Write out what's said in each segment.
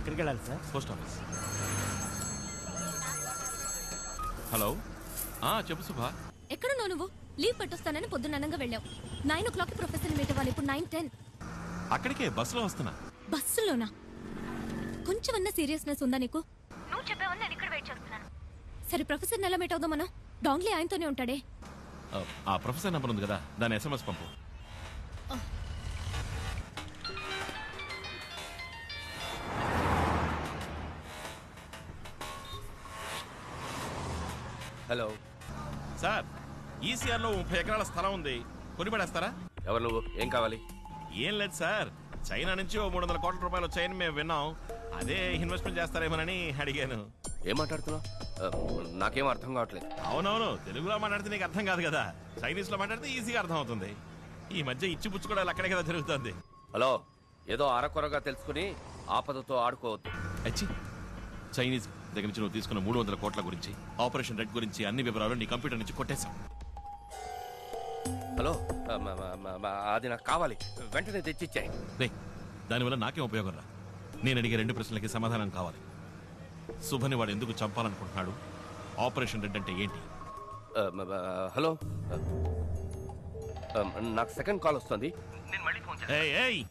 ఎక్కడికి వెళ్ళాలి sir? Post office. Hello, చెప్పు సుభా. ఎక్కడున్నావు నువ్వు? లీవ్ పెట్టొస్తానని పొద్దున్నంగా వెళ్ళావు. 9 o'clock ప్రొఫెసర్ మీట్ అవ్వాలి. ఇప్పుడు 9:10. అక్కడికే బస్సులో వస్తున్నా. బస్సులోనా? కొంచెమన్నా సీరియస్నెస్ ఉందా నీకు? నువ్వు చెప్పావని నేను ఇక్కడ వెయిట్ చేస్తున్నాను. సరే, ప్రొఫెసర్ ఎలా మీట్ అవుదాం మనం? డాంగ్లీ ఆయనతోనే ఉంటాడే. ఆ ప్రొఫెసర్ నెంబర్ ఉంది కదా, దాని SMS పంపు. హలో సార్, ఈసీఆర్లో 30 ఎకరాల స్థలం ఉంది, కొనిపడేస్తారా? ఎవరు నువ్వు? ఏం కావాలి? ఏం లేదు సార్, చైనా నుంచి 300 కోట్ల రూపాయలు వచ్చాయని మేము విన్నాం. అదే ఇన్వెస్ట్మెంట్ చేస్తారేమోనని అడిగాను. ఏం మాట్లాడుతున్నావు? నాకేం అర్థం కావట్లేదు. అవునవును, తెలుగులో మాట్లాడితే నీకు అర్థం కాదు కదా, చైనీస్ లో మాట్లాడితే ఈజీగా అర్థం అవుతుంది. ఈ మధ్య ఇచ్చిపుచ్చుకోవడాలు అక్కడే కదా జరుగుతుంది. హలో, ఏదో అరకొరగా తెలుసుకుని ఆపదతో ఆడుకోవద్దు. అచ్చి, చైనీస్ దగ్గర నుంచి నువ్వు తీసుకున్న 300 కోట్ల గురించి, ఆపరేషన్ రెడ్ గురించి అన్ని వివరాలు నీ కంప్యూటర్ నుంచి కొట్టేశాం. హలో, అది నాకు కావాలి, వెంటనే తెచ్చిచ్చాయి. దానివల్ల నాకేం ఉపయోగం రా? నేను అడిగే 2 ప్రశ్నలకి సమాధానం కావాలి. శుభని వాడు ఎందుకు చంపాలనుకుంటున్నాడు? ఆపరేషన్ రెడ్ అంటే ఏంటి? హలో, నాకు సెకండ్ కాల్ వస్తుంది, నేను మళ్ళీ ఫోన్ చేస్తాను.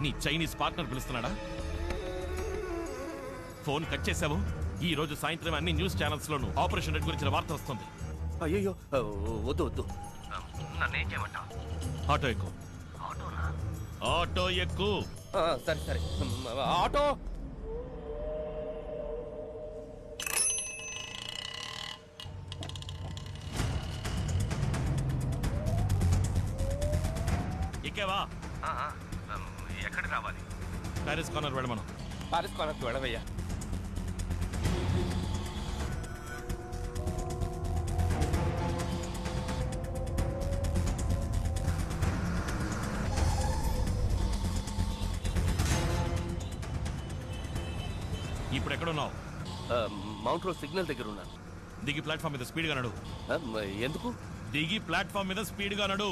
నీ చైనీస్ పార్ట్నర్ పిలుస్తున్నాడా? ఫోన్ కట్ చేసావు. ఈ రోజు సాయంత్రం అన్ని న్యూస్ ఛానల్స్ లోను ఆపరేషన్ రెడ్ గురించిన వార్త వస్తుంది. అయ్యో, వద్దు వద్దు, నన్నేం చేయమంటావు? ఆటో ఎక్కు. ఆటో ఎక్కు. సరే సరే, ఆటో. ఎక్కేవా? ఎక్కడికి రావాలి? ప్యారిస్ కార్నర్ వెళ్ళమను. పారిస్ కార్నర్కి వెళ్ళవయ్యా. ఇప్పుడు ఎక్కడున్నావు? మౌంట్ రోడ్ సిగ్నల్ దగ్గర ఉన్నాను. దిగి ప్లాట్ఫామ్ మీద స్పీడ్ గా నడు. ఎందుకు? దిగి ప్లాట్ఫామ్ మీద స్పీడ్ గా నడు.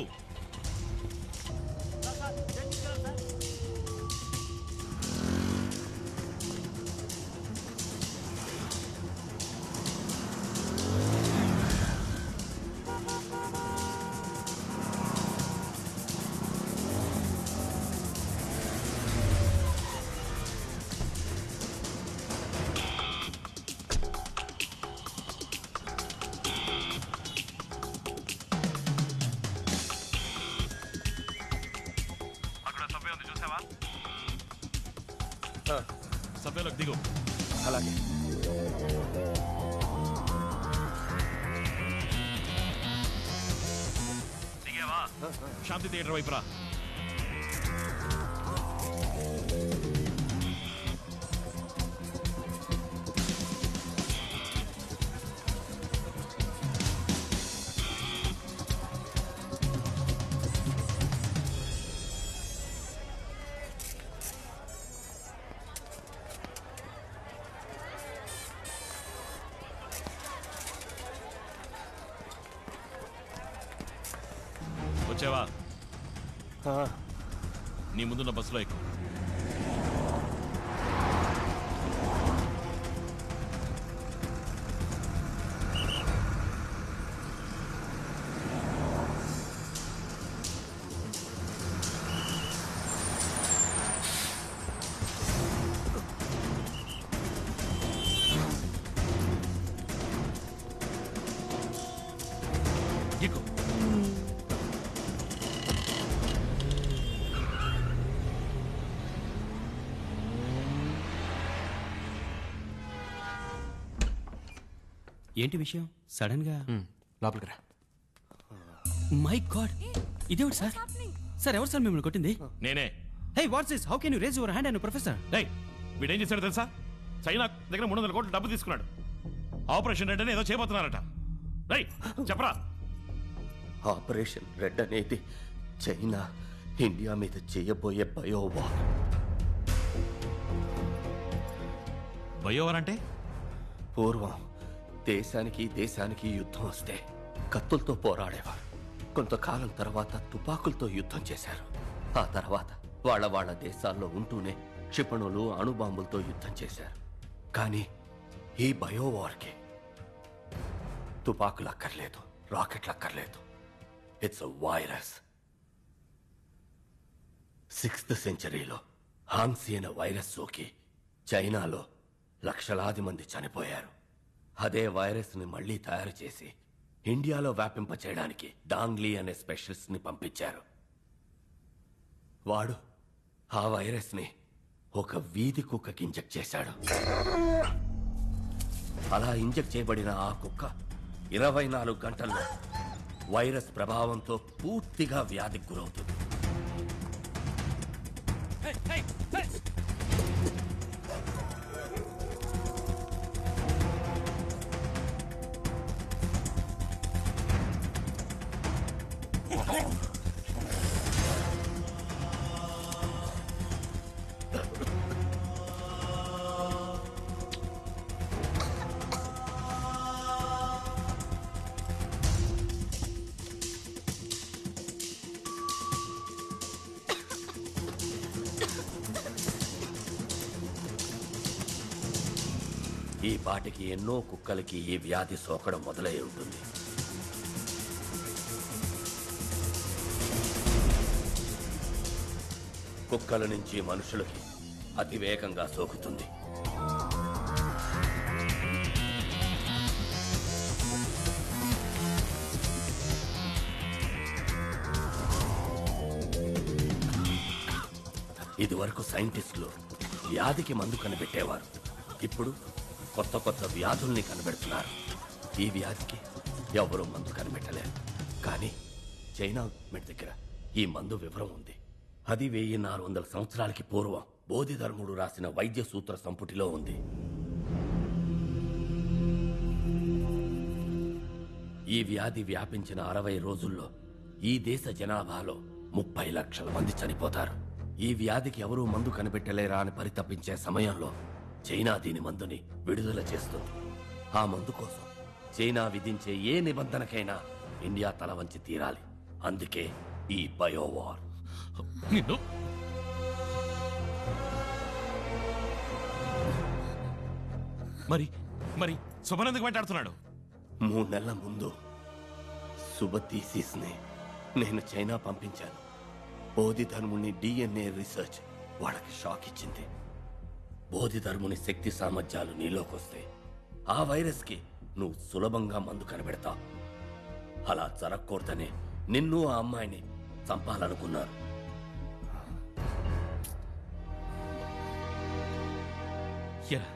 సభ్యులకు దిగు. అలాగే. దిగావా? శాంతి థియేటర్ వైపు రా. వచ్చావా? నీ ముందున్న బస్సులో ఎక్కువ. ఎక్కువ. ఏంటి విషయం? సడన్ గా లోపలికి రా. మై గాడ్, ఇదేమిటి సార్? సార్, ఎవరు సార్ మిమ్మల్ని కొట్టింది? నేనే. Hey, what's this? How can you raise your hand and professor? వీడేం చేశాడు తెలుసా? చైనా దగ్గర 300 కోట్లు డబ్బు తీసుకున్నాడు. ఆపరేషన్ రెడ్ అని ఏదో చేయబోతున్నారట. చెప్పరా? ఆపరేషన్ రెడ్ అనేది చైనా ఇండియా మీద చేయబోయే బయోవార్. బయోవార్ అంటే? పూర్వం దేశానికి యుద్ధం వస్తే కత్తులతో పోరాడేవారు. కొంతకాలం తర్వాత తుపాకులతో యుద్ధం చేశారు. ఆ తర్వాత వాళ్ళ దేశాల్లో ఉంటూనే క్షిపణులు అణుబాంబులతో యుద్ధం చేశారు. కానీ ఈ బయోవార్కి తుపాకులు అక్కర్లేదు, రాకెట్లు అక్కర్లేదు. It's a virus. 6th సెంచరీలో హాన్సీ అనే వైరస్ సోకి చైనాలో లక్షలాది మంది చనిపోయారు. అదే వైరస్ ని మళ్లీ తయారు చేసి ఇండియాలో వ్యాపింప చేయడానికి డాంగ్లీ అనే స్పెషలిస్ట్ ని పంపించారు. వాడు ఆ వైరస్ ని ఒక వీధి కుక్కకి ఇంజెక్ట్ చేశాడు. అలా ఇంజెక్ట్ చేయబడిన ఆ కుక్క 24 గంటల్లో వైరస్ ప్రభావంతో పూర్తిగా వ్యాధికి గురవుతుంది. ఈ పాటికి ఎన్నో కుక్కలకి ఈ వ్యాధి సోకడం మొదలై ఉంటుంది. కుక్కల నుంచి మనుషులకి అతివేగంగా సోకుతుంది. ఇదివరకు సైంటిస్టులు వ్యాధికి మందు కనిపెట్టేవారు. ఇప్పుడు కొత్త కొత్త వ్యాధుల్ని కనిపెడుతున్నారు. ఈ వ్యాధికి ఎవరూ మందు కనిపెట్టలేరు. కానీ చైనా గవర్నమెంట్ దగ్గర ఈ మందు వివరం ఉంది. అది 1400 సంవత్సరాలకి పూర్వం బోధిధర్ముడు రాసిన వైద్య సూత్ర సంపుటిలో ఉంది. ఈ వ్యాధి వ్యాపించిన 60 రోజుల్లో ఈ దేశ జనాభాలో 30 లక్షల మంది చనిపోతారు. ఈ వ్యాధికి ఎవరూ మందు కనిపెట్టలేరా అని పరితపించే సమయంలో చైనా దీని మందుని విడుదల చేస్తుంది. ఆ మందు కోసం చైనా విధించే ఏ నిబంధనకైనా ఇండియా తల వంచి తీరాలి. అందుకే ఈ బయోవార్. నిన్ను మరి మరి శుభనందుకు వెంటాడుతున్నాడు. 3 నెలల ముందు సుబతీసిస్ని నేను చైనా పంపించాను. బోధిధర్ముని DNA రీసెర్చ్ వాళ్ళకి షాక్ ఇచ్చింది. బోధిధర్ముని శక్తి సామర్థ్యాలు నీలోకొస్తే ఆ వైరస్కి నువ్వు సులభంగా మందు కనిపెడతావు. అలా జరగకూడదనే నిన్ను ఆ అమ్మాయిని చంపాలనుకున్నారు. ఎరా,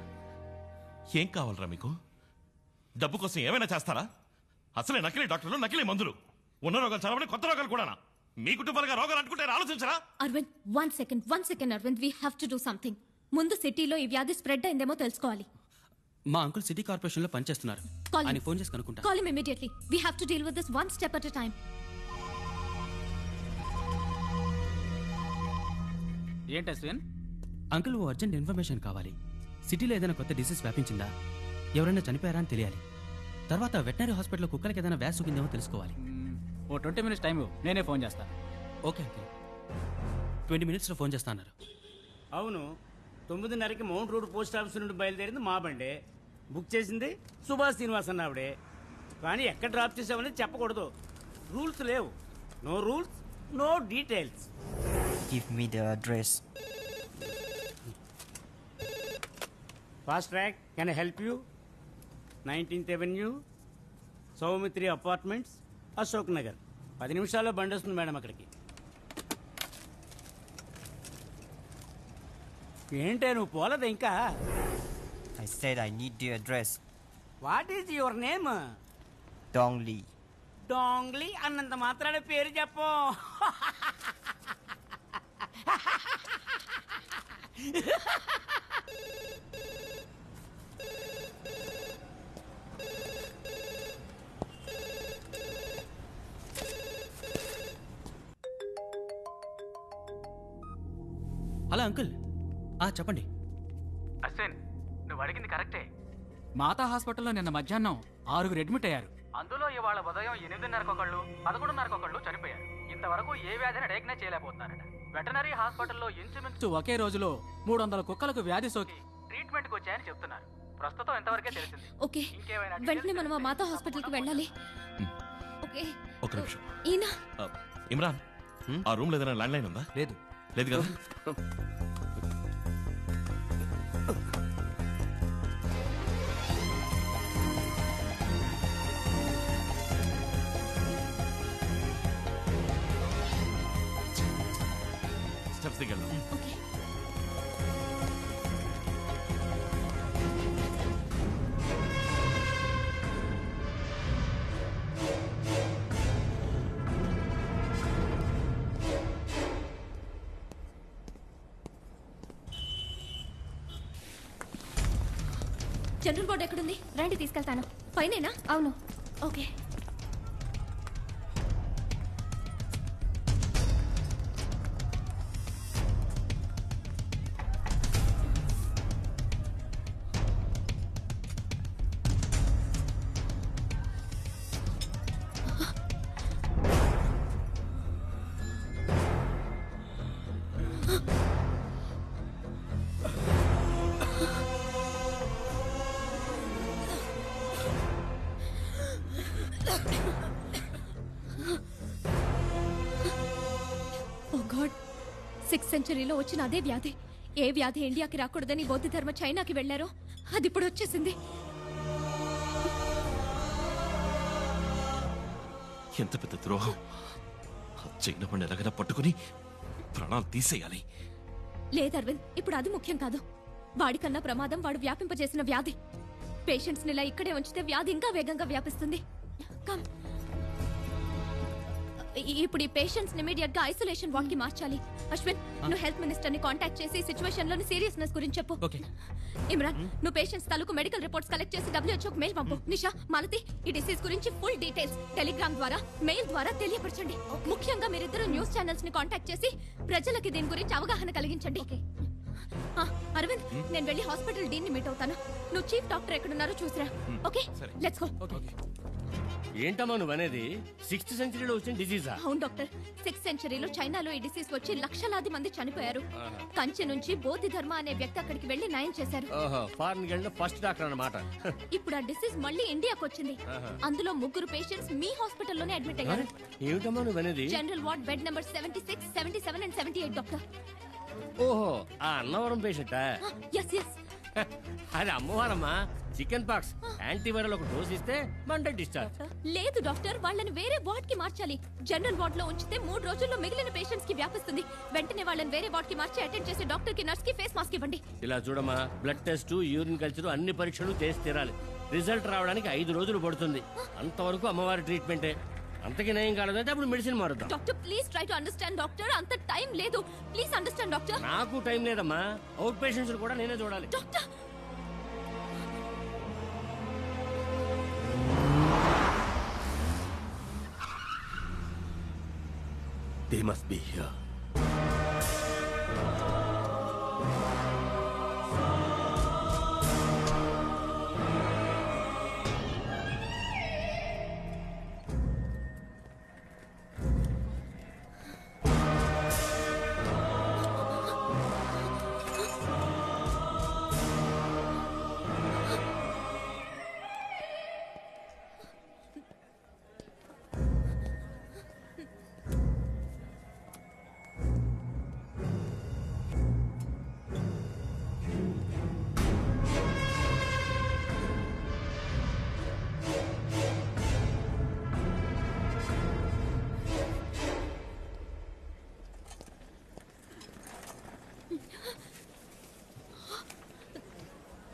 ఏం కావాలరా మీకు? డబ్బు కోసం ఏమైనా చేస్తారా? అసలే నకిలీ డాక్టర్లు, నకిలీ మందులు. ఉన్న రోగాలు చదవని కొత్త రోగాలు కూడానా? మీ కుటుంబాలుగా రోగాలు అంటుకుంటే ఆలోచించరా? Aravind, one second Aravind, we have to do something. ముందు సిటీలో ఈ వ్యాధి స్ప్రెడ్ అయిందేమో తెలుసుకోవాలి. మా అంకుల్ సిటీ కార్పొరేషన్ లో పనిచేస్తున్నారు. Call him. ఆయన ఫోన్ చేసి కనుక్కుంటా. Call him immediately. We have to deal with this one step at a time. ఏంటి అశ్విన్? అంకుల్ ఓ అర్జెంట్ ఇన్ఫర్మేషన్ కావాలి. సిటీలో ఏదైనా కొత్త డిసీజ్ వ్యాపించిందా, ఎవరైనా చనిపోయారా అని తెలియాలి. తర్వాత వెటనరీ హాస్పిటల్లో కుక్కలకి ఏదైనా వ్యాధి సోకిందేమో తెలుసుకోవాలి. ఓ 20 minutes టైం నేనే ఫోన్ చేస్తాను. ఓకే అంకుల్, 20 minutes లో ఫోన్ చేస్తా అన్నారు. అవును, 9:30కి మౌంట్ రోడ్ పోస్ట్ ఆఫీస్ నుండి బయలుదేరింది మా బండే. బుక్ చేసింది సుభాష్ శ్రీనివాస్ అన్న ఆవిడే. కానీ ఎక్కడ డ్రాప్ చేసామనేది చెప్పకూడదు. రూల్స్ లేవు. No rules, no details. Give me the address. Fast track, can I help you? 19th Avenue, Saumitri apartments, Ashok Nagar. 10 నిమిషాల్లో బండి వస్తుంది మేడం అక్కడికి. ఏంటే నువ్వు పోలేదా ఇంకా? I said I need the address. What is your name? Dong Li. Dongli అన్నంత మాత్రాన పేరు చెప్పు. హలో అంకుల్, చెప్పండి. అశ్విన్, నువ్వు అడిగింది కరెక్టే. మాతా హాస్పిటల్లో నిన్న మధ్యాహ్నం 6 అడ్మిట్ అయ్యారు. అందులో ఇవాళ ఉదయం 8:30 ఒకళ్ళు, 11:30 ఒకళ్ళు చనిపోయారు. ఇంతవరకు ఏ వ్యాధిని డయాగ్నైజ్ చేయలేకపోతున్నారట. వెటనరీ హాస్పిటల్లో ఇంచుమించు ఒకే రోజులో 300 కుక్కలకు వ్యాధి సోకి ట్రీట్మెంట్కి వచ్చాయని చెప్తున్నారు. ప్రస్తుతం ఎంతవరకే తెలిసింది. ఓకే, వెంటనే మనం ఆ మాతా హాస్పిటల్కి వెళ్ళాలి. ఓకే, ఒక నిమిషం. ఈయన ఇమ్రాన్, ఆ రూమ్ లో ఏదైనా ల్యాండ్ లైన్ ఉందా? లేదు. లేదు కదా? స్టెప్స్ దిగెళ్దాం. ఓకే. జనరల్ వార్డ్ ఎక్కడుంది? రండి తీసుకెళ్తాను. పైనేనా? అవును. ఓకే. ఓ గాడ్, 6th సెంచరీలో వచ్చిన అదే వ్యాధి. ఏ వ్యాధి ఇండియాకి రాకూడదని బౌద్ధ ధర్మ చైనాకి వెళ్లారో అది ఇప్పుడు వచ్చేసింది. ఎంత పెద్ద ద్రోహం! చైనా పండు ఎలాగైనా పట్టుకుని ప్రాణాలు తీసేయాలి. లేదు అరవింద్, ఇప్పుడు అది ముఖ్యం కాదు. వాడికన్నా ప్రమాదం వాడు వ్యాపింపజేసిన వ్యాధి. పేషెంట్స్ ని ఇలా ఇక్కడే ఉంచితే వ్యాధి ఇంకా వేగంగా వ్యాపిస్తుంది. కమ్. ఇప్పుడు ఈ పేషెంట్స్ ని ఇమీడియట్ గా ఐసోలేషన్ వార్డ్ కి మార్చాలి. అశ్విన్, నువ్వు హెల్త్ మినిస్టర్ ని కాంటాక్ట్ చేసి సిచువేషన్ లోని సీరియస్నెస్ గురించి చెప్పు. ఓకే. ఇమ్రాన్, నువ్వు పేషెంట్స్ తాలూకు మెడికల్ రిపోర్ట్స్ కలెక్ట్ చేసి WHO మెయిల్ పంపు. నిషా, మాలతి, ఈ డిసీజ్ గురించి ఫుల్ డీటెయిల్స్ టెలిగ్రామ్ ద్వారా, మెయిల్ ద్వారా తెలియపరచండి. ముఖ్యంగా మీరిద్దరు న్యూస్ ఛానల్స్ ని కాంటాక్ట్ చేసి ప్రజలకి దీని గురించి అవగాహన కలిగించండి. అరవింద్, నేను వెళ్ళి హాస్పిటల్ డీన్ ని మీట్ అవుతాను. నువ్వు చీఫ్ డాక్టర్ ఎక్కడున్నారో చూసిరా. Okay, let's go. ఏంటమ్మా నువ్వు అనేది? 6th సెంచరీలో వచ్చిన డిసీజా? అవును డాక్టర్, 6th సెంచరీలో చైనాలో ఈ డిసీజ్ వచ్చి లక్షలాది మంది చనిపోయారు. కంచి నుంచి బోధి ధర్మ అనే వ్యక్తి అక్కడికి వెళ్లి నయం చేశారు. ఫారెన్ వెళ్ళిన ఫస్ట్ డాక్టర్ అన్నమాట. ఇప్పుడు ఆ డిసీజ్ మళ్ళీ ఇండియాకి వచ్చింది. అందులో 3 పేషెంట్స్ మీ హాస్పిటల్లోనే అడ్మిట్ అయ్యారు. ఏమిటమ్మా నువ్వు అనేది? General ward bed number 76, 77 and 78 doctor. ఓహో, ఆ అన్నవరం పేషెంటా? Yes yes. అది అమ్మవారమ్మా. చికెన్ పాక్స్ యాంటీవైరల్ ఒక డోస్ ఇస్తే మండే డిశ్చార్జ్. లేదు డాక్టర్, వాళ్ళని వేరే వార్డ్ కి మార్చాలి. జనరల్ వార్డ్ లో ఉంచితే 3 రోజుల్లో మిగిలిన పేషెంట్స్ కి వ్యాపిస్తుంది. వెంటనే వాళ్ళని వేరే వార్డ్ కి మార్చి అటెండ్ చేసే డాక్టర్ కి, నర్స్ కి ఫేస్ మాస్క్ ఇవ్వండి. ఇలా చూడమ్మా, బ్లడ్ టెస్ట్, యూరిన్ కల్చర్ అన్ని పరీక్షలు చేసి తీరాలి. రిజల్ట్ రావడానికి 5 రోజులు పడుతుంది. అంతవరకు అమ్మవారి ట్రీట్మెంటే. అంతకి నయం కాలేదంటే అప్పుడు మెడిసిన్ మారుద్దాం. Doctor please try to understand doctor. అంత టైం లేదు. Please understand doctor. నాకు టైం లేదమ్మా. అవుట్ పేషెంట్స్ కూడా నేనే చూడాలి. Doctor, They must be here.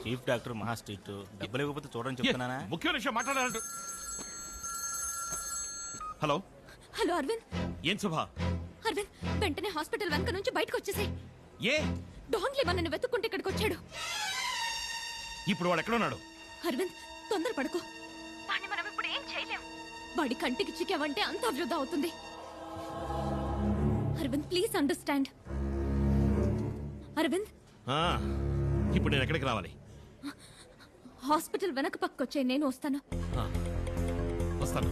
Chief doctor మహా స్ట్రిక్ట్. డబ్బులు ఇవ్వకపోతే చూడని చెప్తున్నానా? ముఖ్యమైన విషయం మాట్లాడాలంటూ. Hello hello Arvind. ఏం శుభ? అరవింద్, వెంటనే హాస్పిటల్ వెనక నుంచి బయటకు వచ్చేసాయి. ఏ డాన్లీ మనల్ని వెతుక్కుంటే ఇక్కడికి వచ్చాడు. ఇప్పుడు వాడు ఎక్కడున్నాడు? అరవింద్, తొందరపడకు. వాడిని మనం ఇప్పుడు ఏం చేయలేం. వాడి కంటికి చిక్కావంటే అంతా వృధా అవుతుంది. Arvind, please understand. అరవింద్, ఇప్పుడు నేను ఎక్కడికి రావాలి? హాస్పిటల్ వెనక పక్కకు వచ్చే, నేను వస్తాను. వస్తాను.